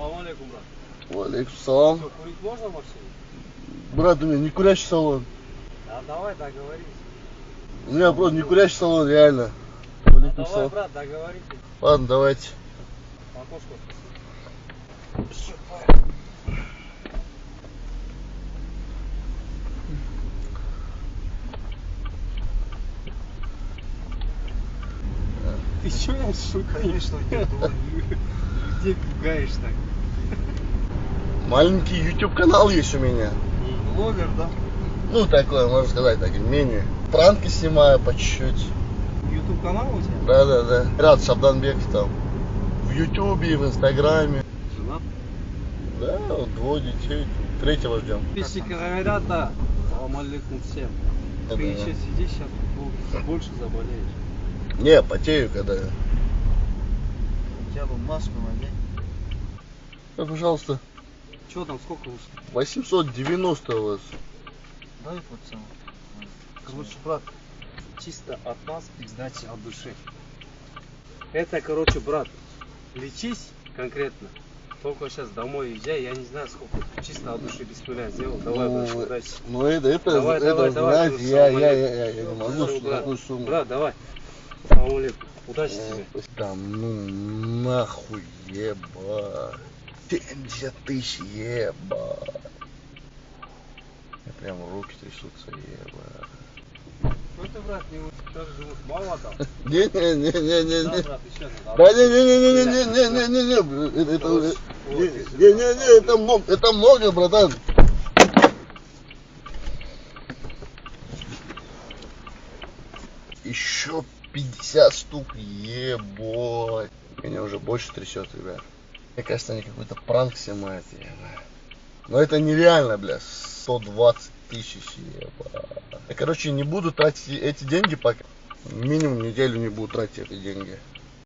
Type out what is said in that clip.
Салам алейкум, брат. Валейкум салам. Что, курить можно в машине? Брат, у меня не курящий салон. А давай договоримся. У меня просто не курящий салон, реально. А давай, брат, договоримся. Ладно, давайте. Окошко. Ты чё я шучу? Конечно, людей пугаешь так. Маленький YouTube канал есть у меня. Блогер, да? Ну, такое, можно сказать, так, менее. Пранки снимаю по чуть-чуть. YouTube канал у тебя? Да. Рад Шабданбеков там. В Ютубе, в Инстаграме. Женат? Да, вот 2 детей. 3-го ждем. Подписчики говорят, да. Салам алейкум всем. Да. Ты еще сидишь, сейчас больше заболеешь. Не, потею, когда. Хотя бы маску надень. Да, пожалуйста. Че там, сколько вышло? 890 у вас. Дай пацан. Короче, брат, чисто от нас и сдачи от души. Это, короче, брат, лечись конкретно. Только сейчас домой езжай, я не знаю сколько. Чисто от души без нуля сделал. Давай, брат, удачи. Ну это Давай, знаете, я не могу такую сумму. Брат, давай. Салам алейкум. Удачи тебе. Там, ну нахуй, ебать. 70 тысяч, ебать. Прям руки трясутся, ебать. Что ты, брат, не как живут? Мало там? Не. Да, брат, еще надо. Да не, это много, братан. Еще 50 штук, ебать. Меня уже больше трясет, ребят. Мне кажется, они какой-то пранк снимают, ебать. Но это нереально, бля. 120 тысяч, ебать. Я, короче, не буду тратить эти деньги пока. Минимум неделю не буду тратить эти деньги.